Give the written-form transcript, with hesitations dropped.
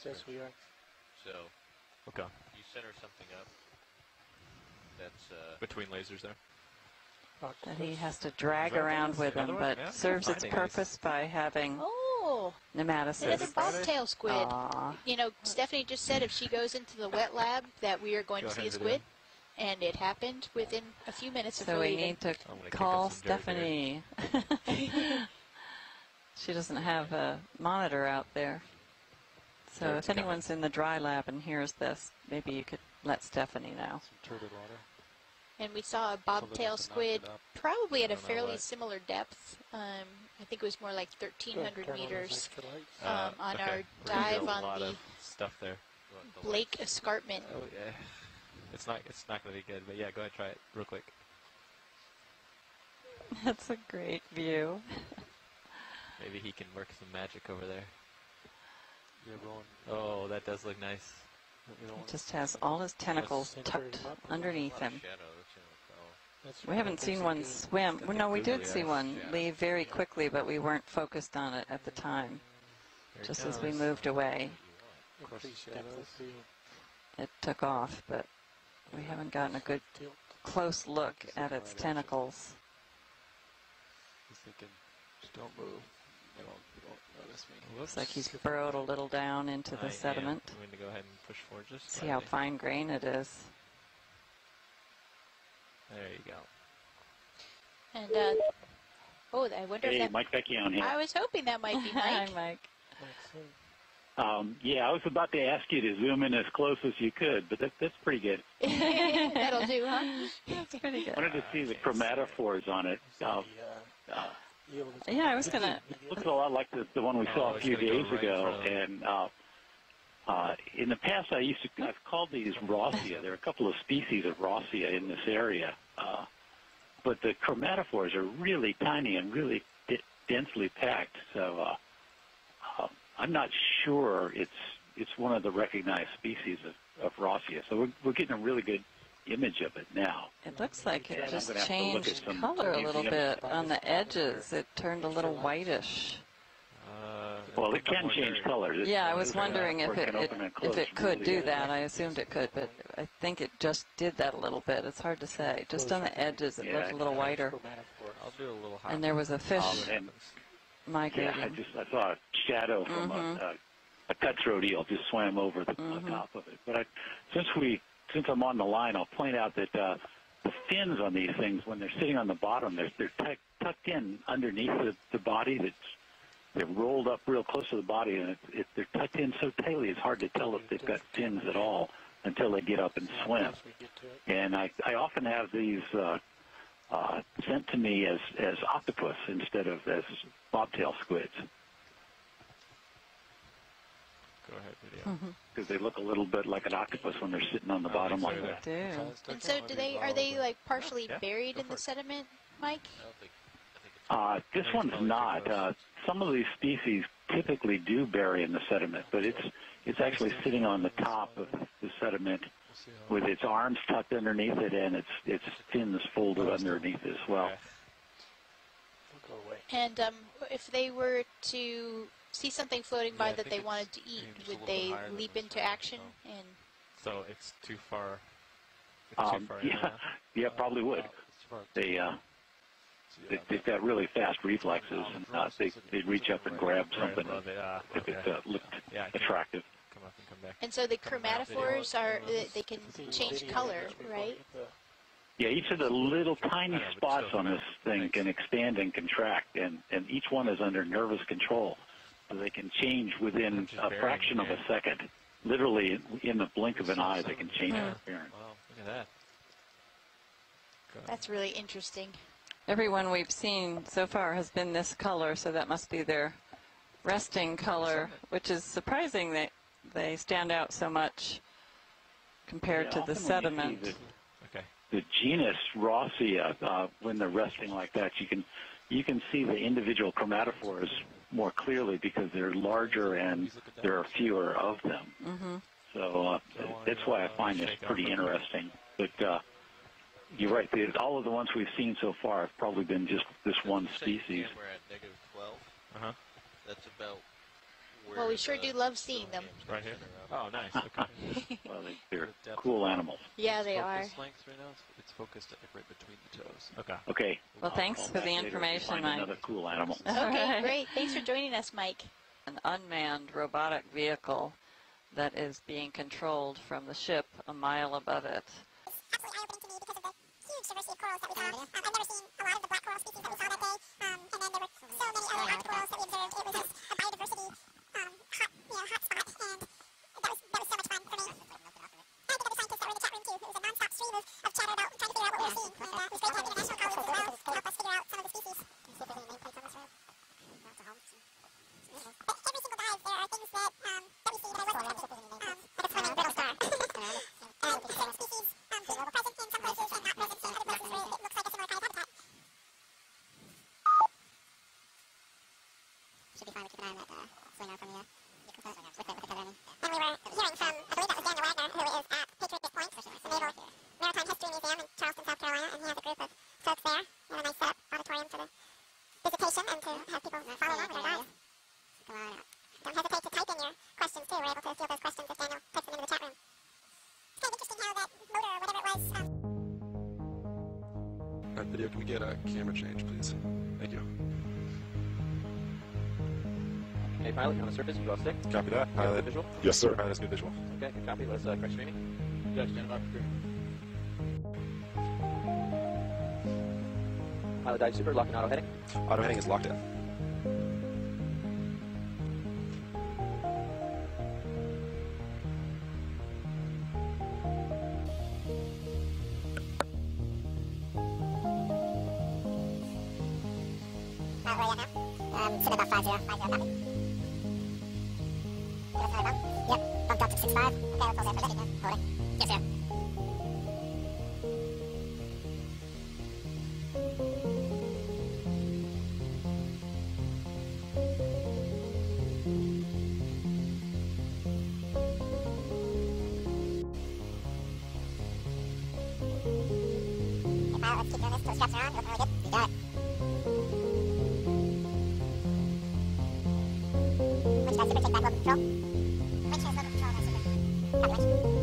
transfer. Yes, we are. So, Okay. you center something up that's Between lasers there. That he has to drag around with him, but Yeah. serves its Finding purpose by having Oh, another nematocysts. bobtail squid. Aw. You know, Stephanie just said if she goes into the wet lab that we are going to see a squid, and it happened within a few minutes of So her we leaving. need to I'm gonna call kick up some dirt Stephanie. She doesn't have a monitor out there. So Dirt's if anyone's in the dry lab and hears this, maybe you could let Stephanie know. Some turbid water. And we saw a bobtail to knock squid it up. probably at a I don't know fairly what. similar depth. I think it was more like 1,300 Turn on those meters extra lights. on okay. our We're gonna dive do a on lot the of stuff there. Lake Escarpment. Oh yeah. It's not going to be good, but yeah, go ahead, try it real quick. That's a great view. Maybe he can work some magic over there. Yeah, rolling. Oh, that does look nice. You don't He want just has all his tentacles tucked underneath him. that's We haven't seen one swim. Well, no, we did see one Yeah. leave very quickly, but we weren't focused on it at the time. Here it Just as we goes. moved away, increase shadows. it took off, but we haven't gotten a good Tilt. close look at its tentacles. He's thinking, just don't move. You don't notice me. Looks like he's burrowed a little down into the sediment. I'm going to go ahead and push forward just See how slightly. fine grain it is. There you go. And, I wonder if Hey, that... Mike Vecchione here. I was hoping that might be Hi, Mike. Mike. Yeah, I was about to ask you to zoom in as close as you could, but that's pretty good. That'll do, huh? That's pretty I good. wanted to see the chromatophores on it. Yeah, I was going to... It looks a lot like the one we saw a it's few gonna go days right ago, in and in the past I've called these Rossia. There are a couple of species of Rossia in this area, but the chromatophores are really tiny and really densely packed. So I'm not sure it's one of the recognized species of Rossia. So we're getting a really good image of it now. It looks like it And just I'm gonna have to look at changed some color a little museum bit on the edges. It turned a little whitish. Well, it can change colors. Yeah, I was wondering if Or it can open and close could really do that. I assumed it could, but I think it just did that a little bit. It's hard to say. Just on the edges, it looked a little whiter. I'll do a little high. And there was a fish and migrating. I saw a shadow from a cutthroat eel just swam over the top of it. But since I'm on the line, I'll point out that the fins on these things, when they're sitting on the bottom, they're tucked in underneath the body. They're rolled up real close to the body, and they're tucked in so tightly it's hard to tell if they've got fins at all until they get up and swim. And I often have these sent to me as octopus instead of as bobtail squids. Go ahead, video. Because they look a little bit like an octopus when they're sitting on the bottom like that. Do. And so are they like partially buried in the sediment, Mike? This one's not. Some of these species typically do bury in the sediment, but it's actually sitting on the top of the sediment with its arms tucked underneath it and its fins folded underneath as well. And if they were to see something floating by that they wanted to eat, would they leap into action? And So it's too far. It's too far in, Yeah, probably would. They've got really fast reflexes, and they'd reach up and grab something if it looked attractive. Come up and come back. And so the chromatophores they can change color, right? Yeah, each of the little tiny spots on this thing can expand and contract, and each one is under nervous control. So they can change within a fraction of a second. Literally, in the blink of an eye, they can change their appearance. Wow, look at that. That's really interesting. Everyone we've seen so far has been this color, so that must be their resting color, which is surprising that they stand out so much compared to the sediment. The genus Rossia, when they're resting like that, you can see the individual chromatophores more clearly because they're larger and there are fewer of them. So that's why I find this pretty interesting. But you're right. All of the ones we've seen so far have probably been just this one species. We're at -12. Uh-huh. That's about Well, we sure do love seeing them. Right here? Oh, nice. Okay. Well, they're cool animals. Yeah, they are. Focus length right now, it's focused right between the toes. Okay. Okay. Well, thanks I'll for the back later if you information, find Mike. Another cool animal. Okay, great. Thanks for joining us, Mike. An unmanned robotic vehicle that is being controlled from the ship a mile above it. Absolutely eye-opening to me because of the huge diversity of corals that we saw. I've never seen a lot of the black coral species that we saw that day, and then there were so many other rock corals that we observed. It was just a biodiversity hot spot, and that was so much fun for me. And I think other scientists that were in the chat room too. It was a non-stop stream of chatter about trying to figure out what we were seeing, and it was great to have international colleagues as well to help us figure out some of the species. Can you see if there's any nameplates on this road? But every single dive, there are things that we see that I wasn't expecting. Like a swimming brittle star. And certain species were present in some places and not present in other places where it looks like a similar kind of habitat. Should be fine. We keep an eye on that slinger from the with the cover, I mean. And we were hearing from, I believe that was Daniel Wagner, who is at Patriot Point, the Naval Maritime History Museum in Charleston, South Carolina, and he has a group of folks there. They have a nice setup auditorium for the visitation and to have people follow along with their dives. Don't hesitate to type in your questions too. We're able to field those questions if Daniel types them into the chat room. It's kind of interesting how that motor or whatever it was. Video, can we get a camera change, please? Thank you. Hey, pilot, you on the surface, you go stick. Copy that. Pilot. Visual? Yes, sir. Pilot, that's good visual. Okay, good copy. Let's correct streaming. Judge, stand by for streaming. Pilot dive super, locked in auto heading. Auto heading is locked in. Where are you at now? Sit about 50, copy. Give us another bump. Yep, bumped up to 65. Okay, let's hold there for a bit. Hold it. Yes, sir. Okay, pilot, let's keep doing this till the straps are on. Looking really good. You got it. Winch guys, super, take back local control. Winch has local control, that's super. Copy, winch.